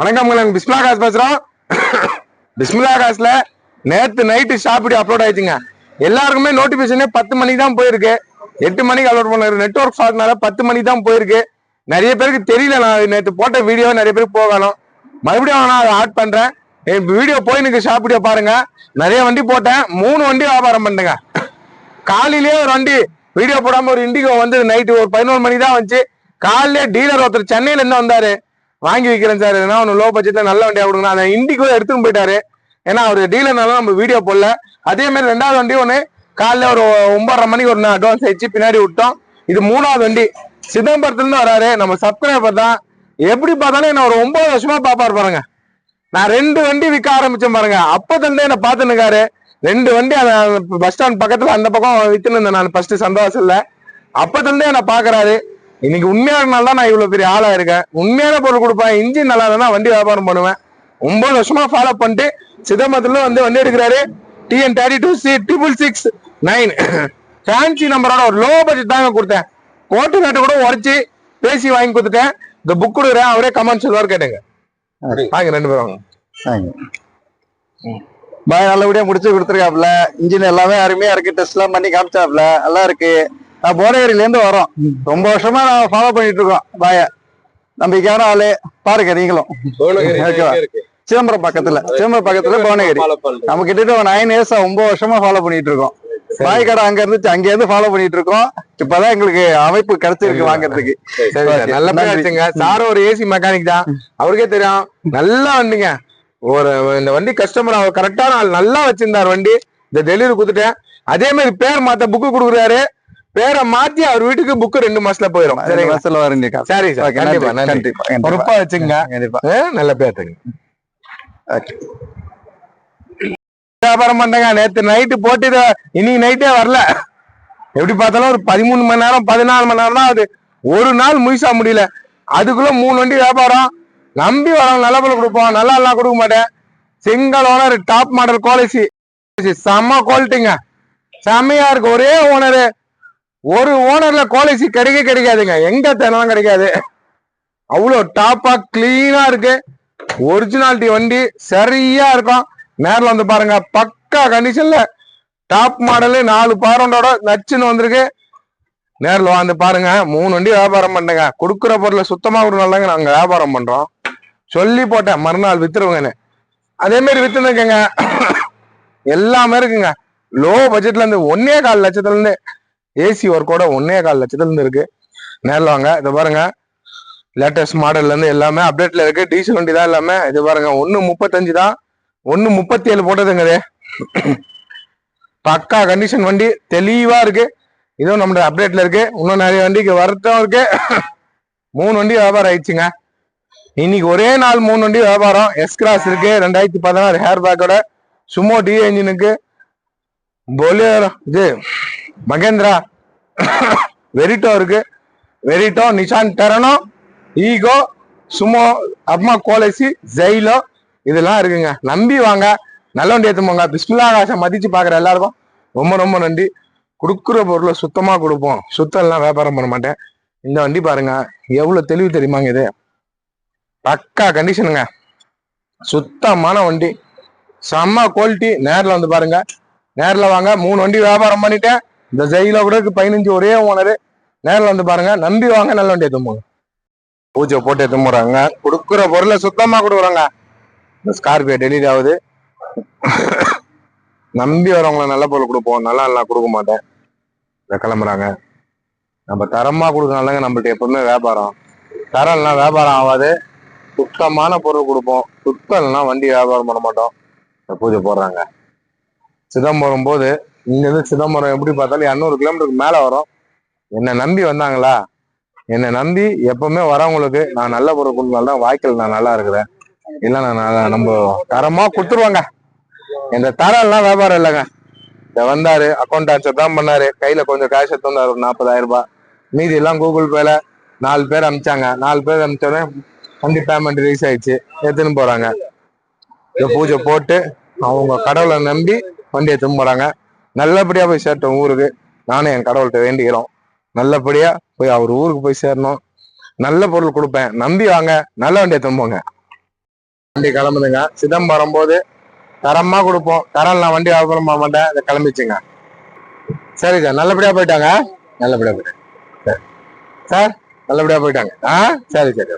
வணக்கம், பிஸ்மிலா காசு பேசுறோம். பிஸ்மிலா காசுல நேத்து நைட்டு ஷாப் வீடியோ அப்லோட் ஆயிடுச்சுங்க. எல்லாருக்குமே நோட்டிபிகேஷனே 10 மணிக்கு தான் போயிருக்கு. 8 மணிக்கு அப்லோட் பண்ணாரு. நெட்வொர்க் ஃபால்ட்னால 10 மணிக்கு தான் போயிருக்கு. நிறைய பேருக்கு தெரியல. நான் நேற்று போட்ட வீடியோ நிறைய பேருக்கு போகணும். மறுபடியும் நான் அதை ஆட் பண்றேன். வீடியோ போயிருக்கு. ஷாப் வீடியோ பாருங்க. நிறைய வண்டி போட்டேன். 3 வண்டி வியாபாரம் பண்ணுங்க. காலையிலேயே ஒரு வண்டி வீடியோ போடாம ஒரு இண்டிகோ வந்து நைட்டு ஒரு 11 மணி தான் வந்துச்சு. காலையிலே டீலர் ஒருத்தர் சென்னையில இருந்து வந்தாரு. வாங்கி வைக்கிறேன் சார், ஏன்னா ஒன்று லோ பட்ஜெட்ல நல்ல வண்டியா கொடுங்க. அதை இண்டிகோ எடுத்துன்னு போயிட்டாரு. ஏன்னா அவர் டீலர்னால நம்ம வீடியோ போடல. அதே மாதிரி 2வது வண்டி ஒன்று காலைல ஒரு 9:30 மணிக்கு ஒரு அட்வான்ஸ் ஆயிடுச்சு, பின்னாடி விட்டோம். இது 3வது வண்டி. சிதம்பரத்துல இருந்து வராரு. நம்ம சப்ஸ்கிரைபர் தான். எப்படி பார்த்தாலும் என்ன ஒரு 9 வருஷமா பாப்பாரு பாருங்க. நான் 2 வண்டி விற்க ஆரம்பிச்சேன் பாருங்க. அப்பத்திலிருந்தே என்ன பார்த்துன்னு இருக்காரு. 2 வண்டி பஸ் ஸ்டாண்ட் பக்கத்துல அந்த பக்கம் வித்துன்னு இருந்தேன் நான் ஃபர்ஸ்ட் சந்தோஷம்ல. அப்பத்திலிருந்தே என்ன பாக்குறாரு. இன்னைக்கு உண்மையான தான் நான் இவ்வளவு பெரிய ஆளா இருக்கேன். உண்மையான பொருள் கொடுப்பேன். இன்ஜின் நல்லா தான் வண்டி வியாபாரம் பண்ணுவேன். 9 வருஷமா ஃபாலோ பண்ணிட்டு சிதம்பரத்துல வந்து வண்டி எடுக்கிறாரு. TN32C669 ஃபேன்சி நம்பரோட ஒரு லோ பட்ஜெட் தாங்க கொடுத்தேன். கோட்டு ரேட்டு கூட உரைச்சி பேசி வாங்கி கொடுத்துட்டேன். இந்த புக் கொடுக்குறேன். அவரே கமெண்ட் சொல்லுவார், கேட்டுங்க. வாங்க 2 பேரும் பாய். நல்லபடியா முடிச்சு கொடுத்துருக்காப்ல. இன்ஜின் எல்லாமே அருமையா இருக்கு. டெஸ்ட் எல்லாம் பண்ணி காமிச்சாப்ல. நல்லா இருக்கு. நான் போனேரியில இருந்து வரோம். ரொம்ப வருஷமா நான் ஃபாலோ பண்ணிட்டு இருக்கோம் பாய. நம்பிக்கையான ஆளு. பாருங்க நீங்களும். சிதம்பரம் பக்கத்துல புவனகிரி. நம்ம கிட்ட 9 இயர்ஸ் 9 வருஷமா ஃபாலோ பண்ணிட்டு இருக்கோம். பாய் கடை அங்க இருந்துச்சு, அங்க இருந்து ஃபாலோ பண்ணிட்டு இருக்கோம். இப்பதான் எங்களுக்கு அமைப்பு கிடைச்சிருக்கு வாங்கறதுக்கு. நல்ல சார் ஒரு ஏசி மெக்கானிக் தான். அவருக்கே தெரியும். நல்லா வண்டிங்க. இந்த வண்டி கஸ்டமர் அவர் கரெக்டான ஆள். நல்லா வச்சிருந்தார் வண்டி. இந்த டெலிவரி கொடுத்துட்டேன். அதே மாதிரி பேர் மாத்த புக்கு கொடுக்குறாரு. பேரை மாத்தி அவர் வீட்டுக்கு புக்கு 2 மாசத்துல போயிடும். சரி சார், கண்டிப்பா பொறுப்பா வச்சுங்க. நல்ல பேர் வியாபாரம் பண்றேங்க. நேத்து நைட்டு போட்டு இன்னைக்கு நைட்டே வரல. எப்படி பார்த்தாலும் ஒரு 13 மணி நேரம் 14 மணி நேரம் தான் அது. ஒரு நாள் முயசா முடியல. அதுக்குள்ள 3 வண்டி வியாபாரம். நம்பி வரோம். நல்ல பொருள் கொடுப்போம். நல்லா எல்லாம் கொடுக்க மாட்டேன். Single owner top model quality. செம்ம குவாலிட்டிங்க. செம்மையா இருக்கு. ஒரே ஓனரு. ஒரு ஓனர்ல குவாலிட்டி கிடைக்காதுங்க. எங்க தேனாலும் கிடைக்காது. அவ்வளவு டாப்பா கிளீனா இருக்கு. ஒரிஜினாலிட்டி வண்டி சரியா இருக்கும். நேரில் வந்து பாருங்க. பக்கா கண்டிஷன்ல டாப் மாடலு 4 பாரண்டோட நச்சுன்னு வந்திருக்கு. நேரில் வந்து பாருங்க. 3 வண்டி வியாபாரம் பண்ணுங்க. கொடுக்குற பொருளை சுத்தமா கொடுனாலதாங்க நாங்க வியாபாரம் பண்றோம். சொல்லி போட்டேன் மறுநாள் வித்துருவங்கன்னு. அதே மாதிரி வித்துருக்கேங்க. எல்லாமே இருக்குங்க. லோ பட்ஜெட்ல இருந்து 1.25 லட்சத்துல இருந்து ஏசி ஒர்க்கோட 1.25 லட்சத்துல இருந்து இருக்கு. நேரில் வாங்க. இதை பாருங்க. லேட்டஸ்ட் மாடல்ல இருந்து எல்லாமே அப்டேட்ல இருக்கு. டீசல் வண்டி தான் எல்லாமே. இது பாருங்க. 1.35 தான். 1.37 போட்டதுங்க. பக்கா கண்டிஷன் வண்டி. தெளிவா இருக்கு. இதுவும் நம்மளோட அப்டேட்ல இருக்கு. இன்னும் நிறைய வண்டிக்கு வருத்தம் இருக்கு. 3 வண்டி வியாபாரம் ஆயிடுச்சுங்க. இன்னைக்கு ஒரே நாள் 3 வண்டி வியாபாரம். எஸ்கிராஸ் இருக்கு 2016 ஹேர் பேக்கோட. Sumo D என்ஜினுக்கு. பொலியோ இது மகேந்திரா வெரிட்டோ இருக்கு. Verito, Nissan Terrano, Eeco, Sumo, அப்மா கோலசி, ஜெயிலோ இதெல்லாம் இருக்குங்க. நம்பி வாங்க. நல்ல வண்டி ஏற்றுமோங்க. பிஸ்மிலா காசை மதிச்சு பாக்குற எல்லாருக்கும் ரொம்ப ரொம்ப நன்றி. கொடுக்குற பொருளை சுத்தமா கொடுப்போம். சுத்தம் எல்லாம் வியாபாரம் பண்ண மாட்டேன். இந்த வண்டி பாருங்க. எவ்வளவு தெளிவு தெரியுமாங்க. இது பக்கா கண்டிஷனுங்க. சுத்தமான வண்டி. செம்ம குவாலிட்டி. நேரில் வந்து பாருங்க. நேரில் வாங்க. 3 வண்டி வியாபாரம் பண்ணிட்டேன். இந்த ஜெயில கூட 15 ஒரே ஓனரு. நேரில் வந்து பாருங்க. நம்பி வாங்க. நல்ல வண்டி எடுத்து போங்க. பூஜை போட்டு எடுத்து போறாங்க. கொடுக்குற பொருளை சுத்தமா கொடுக்குறாங்க. இந்த ஸ்கார்பியோ டெலிவரி ஆகுது. நம்பி வரவங்களை நல்ல பொருள் கொடுப்போம். நல்லா எல்லாம் கொடுக்க மாட்டேன். இதை கிளம்புறாங்க. நம்ம தரமா கொடுக்கறனாலங்க நம்மள்ட்ட எப்பவுமே வியாபாரம். தரம் எல்லாம் வியாபாரம் ஆகாது. சுத்தமான பொருள் கொடுப்போம். சுத்தம் இல்லைன்னா வண்டி வியாபாரம் பண்ண மாட்டோம். பூஜை போடுறாங்க. சிதம்பரம் போது இங்க இருந்து சிதம்பரம் எப்படி பார்த்தாலும் 200 கிலோமீட்டருக்கு மேல வரும். என்னை நம்பி வந்தாங்களா? என்னை நம்பி எப்பவுமே வரவங்களுக்கு நான் நல்ல பொருள் கொடுத்தால்தான் வாய்க்கல் நான் நல்லா இருக்கிறேன். இல்ல நான் நம்ம தரமா கொடுத்துருவாங்க. இந்த தரம் எல்லாம் வியாபாரம் இல்லைங்க. இத வந்தாரு. அக்கௌண்ட் ட்ரான்ஸ்ஃபர் தான் பண்ணாரு. கையில கொஞ்சம் காசு எடுத்து வந்தாரு. ஒரு 40,000 ரூபாய். மீதி எல்லாம் கூகுள் பேல 4 பேர் அனுப்பிச்சாங்க. 4 பேர் அனுப்பிச்சோடனே வண்டி பேமெண்ட் ரீஸ் ஆயிடுச்சு. எடுத்துன்னு போறாங்க. இந்த பூஜை போட்டு அவங்க கடவுளை நம்பி வண்டி எடுத்துன்னு போறாங்க. நல்லபடியா போய் சேர்த்தோம் ஊருக்கு. நானும் என் கடவுள்கிட்ட வேண்டிக்கிறோம். நல்லபடியா போய் அவர் ஊருக்கு போய் சேரணும். நல்ல பொருள் கொடுப்பேன். நம்பி வாங்க. நல்ல வண்டி எடுத்துன்னு போங்க. வண்டி கிளம்புதுங்க. சிதம்பரம் போது தரமா கொடுப்போம். தரம் நான் வண்டி வியாபாரம் பண்ண மாட்டேன். இதை கிளம்பிச்சுங்க. சரி சார், நல்லபடியா போயிட்டாங்க. நல்லபடியா போயிட்டாங்க சார். நல்லபடியா போயிட்டாங்க. சரி சரி.